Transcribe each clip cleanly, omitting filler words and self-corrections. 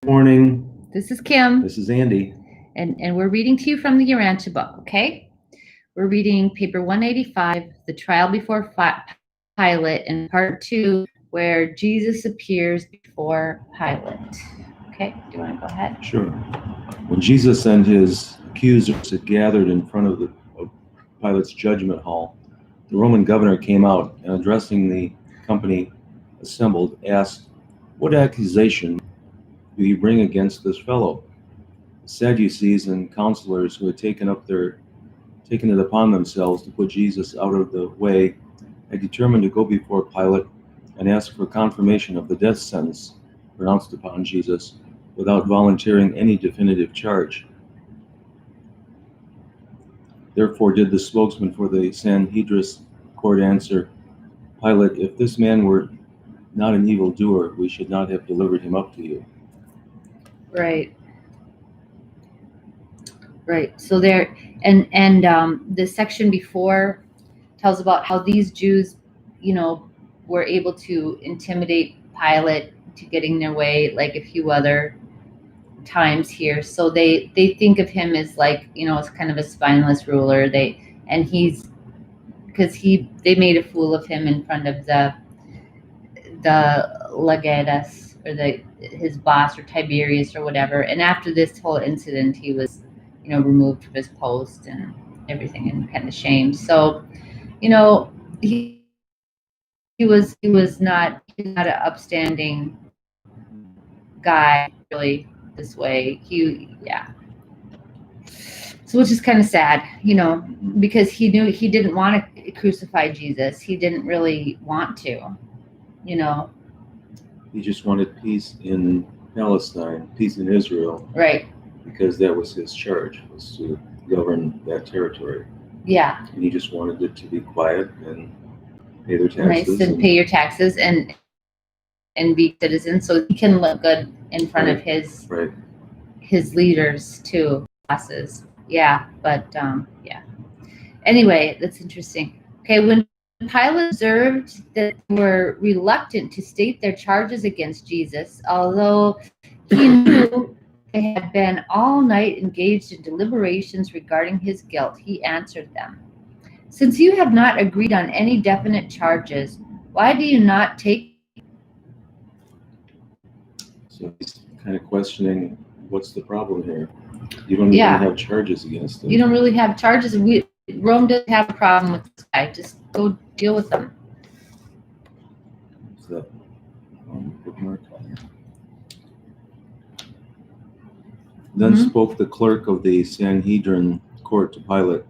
Morning. This is Kim, This is Andy. and we're reading to you from the Urantia book, okay? We're reading paper 185, The Trial Before Pilate, and part 2, where Jesus appears before Pilate. Okay, do you want to go ahead? Sure. When Jesus and his accusers had gathered in front of Pilate's judgment hall, the Roman governor came out and, addressing the company assembled, asked, "What accusation do you bring against this fellow?" The Sadducees and counselors who had taken it upon themselves to put Jesus out of the way had determined to go before Pilate and ask for confirmation of the death sentence pronounced upon Jesus without volunteering any definitive charge. Therefore did the spokesman for the Sanhedrin court answer, "Pilate, if this man were not an evildoer, we should not have delivered him up to you." Right. Right. So there, and the section before tells about how these Jews, were able to intimidate Pilate to getting their way, like a few other times here. So they think of him as, like, as kind of a spineless ruler. He's because they made a fool of him in front of the legatus, or his boss, or Tiberius, or whatever. And after this whole incident, he was removed from his post and everything, and kind of shamed. So he was not an upstanding guy, really, this way. So, which is kind of sad, because he knew he didn't want to crucify Jesus. He didn't really want to, He just wanted peace in Palestine, peace in Israel, right? because that was his charge, was to govern that territory. Yeah. And he just wanted it to be quiet and pay their Nice, taxes. and pay your taxes and be citizen, so he can look good in front of his leaders too, bosses. Yeah, but yeah. Anyway, that's interesting. Okay, when Pilate observed that they were reluctant to state their charges against Jesus, although he knew they had been all night engaged in deliberations regarding his guilt, he answered them, "Since you have not agreed on any definite charges, why do you not take..." So he's kind of questioning, what's the problem here? You don't even have charges against him. You don't really have charges. Rome doesn't have a problem with this guy. Just go deal with them. Is that bookmark? Then spoke the clerk of the Sanhedrin court to Pilate,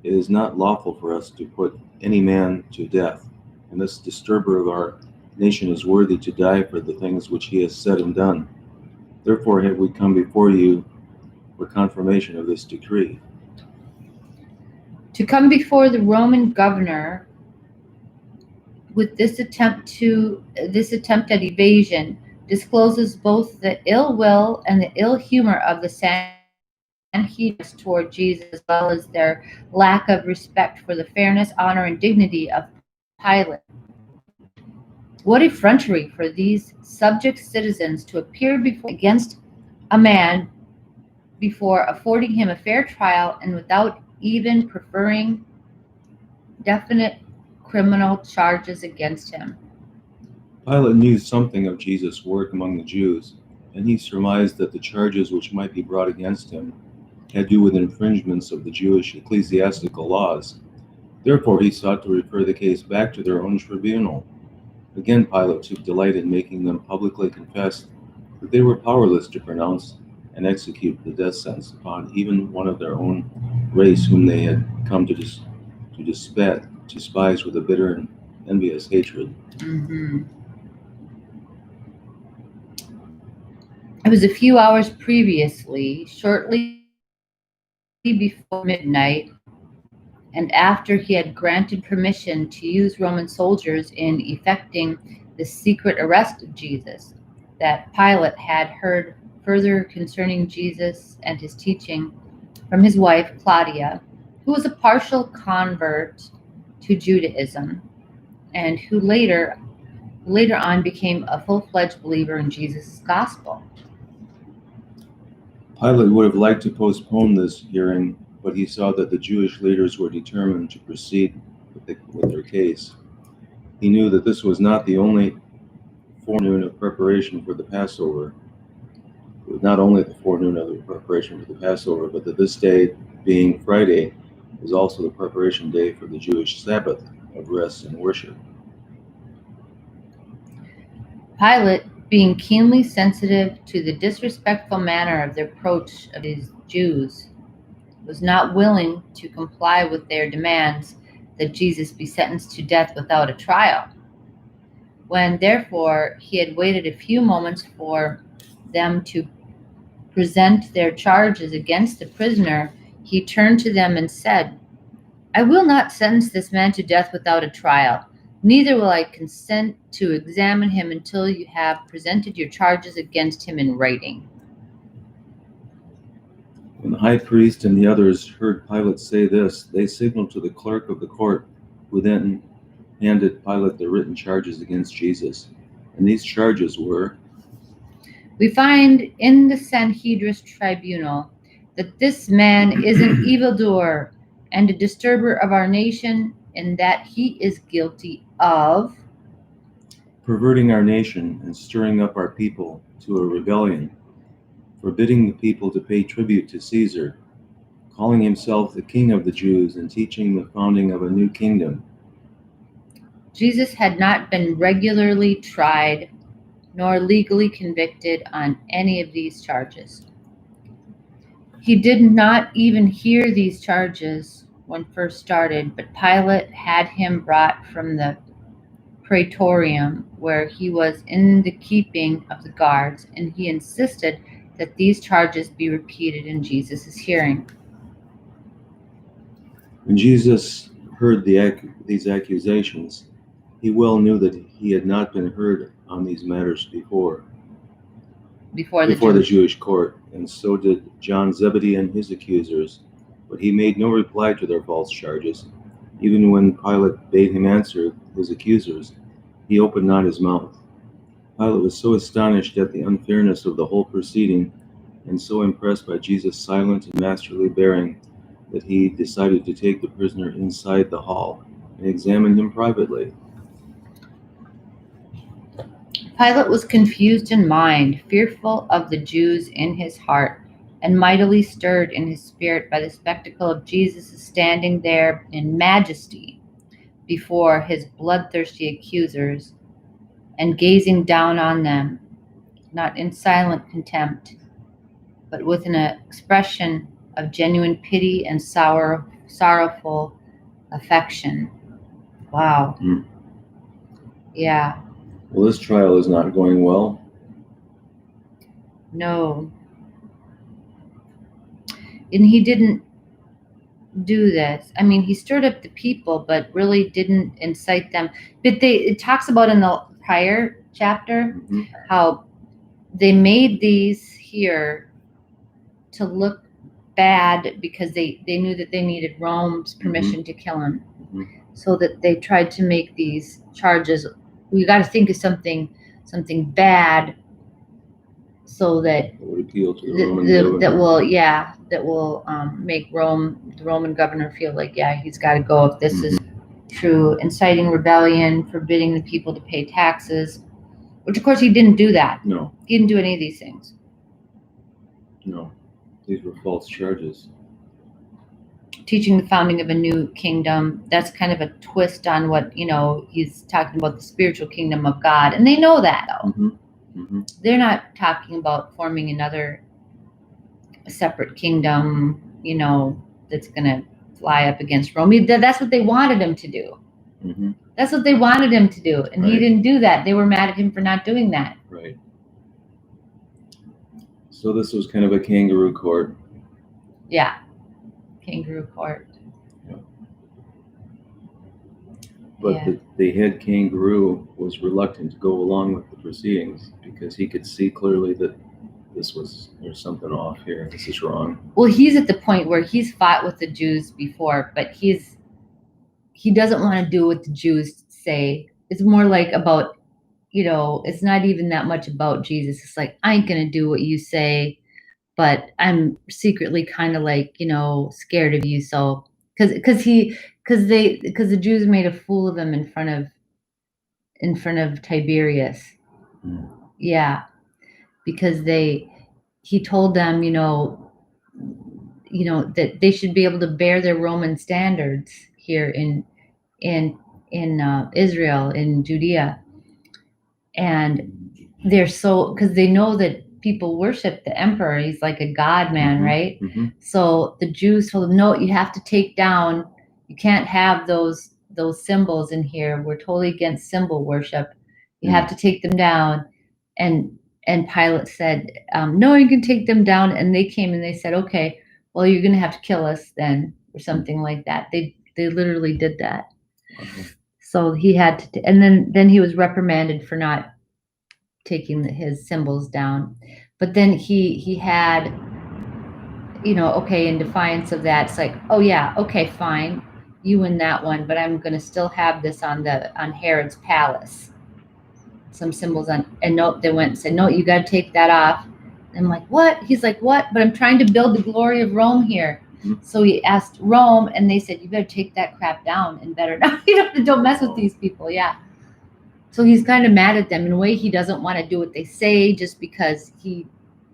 "It is not lawful for us to put any man to death, and this disturber of our nation is worthy to die for the things which he has said and done. Therefore have we come before you for confirmation of this decree." To come before the Roman governor with this attempt at evasion discloses both the ill will and the ill humor of the Sanhedrin toward Jesus, as well as their lack of respect for the fairness, honor, and dignity of Pilate. What effrontery for these subject citizens to appear against a man before affording him a fair trial, and without even preferring definite criminal charges against him. Pilate knew something of Jesus' work among the Jews, and he surmised that the charges which might be brought against him had to do with infringements of the Jewish ecclesiastical laws. Therefore he sought to refer the case back to their own tribunal. Again Pilate took delight in making them publicly confess that they were powerless to pronounce and execute the death sentence upon even one of their own race whom they had come to despise with a bitter and envious hatred. It was a few hours previously, shortly before midnight, and after he had granted permission to use Roman soldiers in effecting the secret arrest of Jesus, that Pilate had heard further concerning Jesus and his teaching from his wife Claudia, who was a partial convert to Judaism, and who later on became a full-fledged believer in Jesus' gospel. Pilate would have liked to postpone this hearing, but he saw that the Jewish leaders were determined to proceed with their case. He knew that this was not the only forenoon of preparation for the Passover. It was not only the forenoon of the preparation for the Passover, but that this day, being Friday, was also the preparation day for the Jewish Sabbath of rest and worship. Pilate, being keenly sensitive to the disrespectful manner of the approach of these Jews, was not willing to comply with their demands that Jesus be sentenced to death without a trial. When, therefore, he had waited a few moments for them to present their charges against the prisoner, he turned to them and said, "I will not sentence this man to death without a trial. Neither will I consent to examine him until you have presented your charges against him in writing." When the high priest and the others heard Pilate say this, they signaled to the clerk of the court, who then handed Pilate the written charges against Jesus. And these charges were, "We find in the Sanhedrin tribunal that this man is an evildoer and a disturber of our nation, and that he is guilty of perverting our nation and stirring up our people to a rebellion, forbidding the people to pay tribute to Caesar, calling himself the King of the Jews, and teaching the founding of a new kingdom." Jesus had not been regularly tried nor legally convicted on any of these charges. He did not even hear these charges when first started, but Pilate had him brought from the praetorium, where he was in the keeping of the guards, and he insisted that these charges be repeated in Jesus' hearing. When Jesus heard these accusations, he well knew that he had not been heard on these matters before the Jewish court, and so did John Zebedee and his accusers. But he made no reply to their false charges. Even when Pilate bade him answer his accusers, he opened not his mouth. Pilate was so astonished at the unfairness of the whole proceeding, and so impressed by Jesus' silent and masterly bearing, that he decided to take the prisoner inside the hall and examine him privately. Pilate was confused in mind, fearful of the Jews in his heart, and mightily stirred in his spirit by the spectacle of Jesus standing there in majesty before his bloodthirsty accusers and gazing down on them, not in silent contempt, but with an expression of genuine pity and sorrowful affection. Wow. Yeah. Well, this trial is not going well. No. And he didn't do this. I mean, he stirred up the people, but really didn't incite them. But it talks about in the prior chapter how they made these here to look bad because they knew that they needed Rome's permission to kill him. So that they tried to make these charges. We got to think of something bad, so that would appeal to the Roman governor. that will make the Roman governor feel like, yeah, he's got to go if this is true. Inciting rebellion, forbidding the people to pay taxes, which of course he didn't do that. No, he didn't do any of these things. No, these were false charges. Teaching the founding of a new kingdom. That's kind of a twist on what, he's talking about, the spiritual kingdom of God. And they know that, though. They're not talking about forming another separate kingdom, that's going to fly up against Rome. That's what they wanted him to do. That's what they wanted him to do. And he didn't do that. They were mad at him for not doing that. Right. So this was kind of a kangaroo court. Yeah. Kangaroo court. Yeah. But the head kangaroo was reluctant to go along with the proceedings because he could see clearly that there's something off here. This is wrong. Well, he's at the point where he's fought with the Jews before, but he doesn't want to do what the Jews say. It's more like about, it's not even that much about Jesus. It's like, I ain't going to do what you say, but I'm secretly kind of like, scared of you. So, because the Jews made a fool of him in front of Tiberius. Mm. Yeah, because he told them, that they should be able to bear their Roman standards here in Israel, in Judea, and they're so, because they know that people worship the emperor. He's like a god man, Mhm, right? mhm. So the Jews told him, no, you have to take down. You can't have those symbols in here. We're totally against symbol worship. You have to take them down. And Pilate said, no, you can take them down. And they came and they said, okay, well, you're going to have to kill us then, or something like that. They literally did that. Wow. So he had to, and then he was reprimanded for not taking his symbols down. But then he had, okay, in defiance of that, it's like, oh yeah, okay, fine, you win that one, but I'm going to still have this on Herod's palace, some symbols on. And no, they went and said, no, you got to take that off. And I'm like, what? He's like, what? But I'm trying to build the glory of Rome here. Mhm. So he asked Rome, and they said, you better take that crap down and better not, don't mess with these people. Yeah. So he's kind of mad at them. In a way, he doesn't want to do what they say, just because he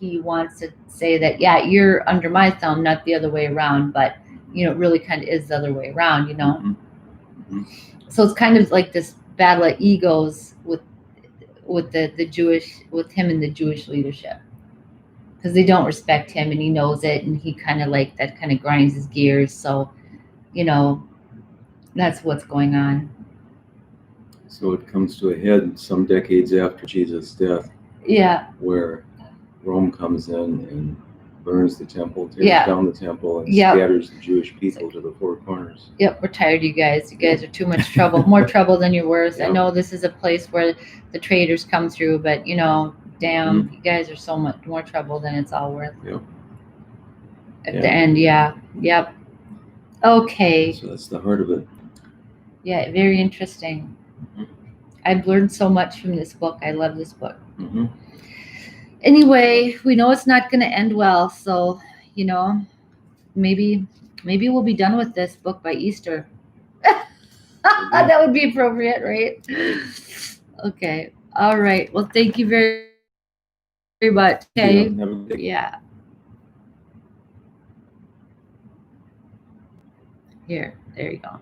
wants to say that, yeah, you're under my thumb, not the other way around. But it really kind of is the other way around. Mhm. Mhm. So it's kind of like this battle of egos with with him and the Jewish leadership, because they don't respect him, and he knows it, and he kind of like that kind of grinds his gears. So that's what's going on. So it comes to a head some decades after Jesus' death, Yeah. where Rome comes in and burns the temple, tears Yeah. down the temple, and Yep. scatters the Jewish people to the four corners. Yep, we're tired of you guys. You guys are too much trouble. More trouble than you're worth. I Yep. know this is a place where the traders come through, but damn, you guys are so much more trouble than it's all worth. Yep. At Yeah. the end, yeah. Yep. Okay. So that's the heart of it. Yeah, very interesting. Mhm. I've learned so much from this book. I love this book. Mhm. Anyway, we know it's not going to end well, so maybe we'll be done with this book by Easter. That would be appropriate, right? Okay. All right. Well, thank you very, very much. Okay. Yeah, have a good day. Yeah. Here. There you go.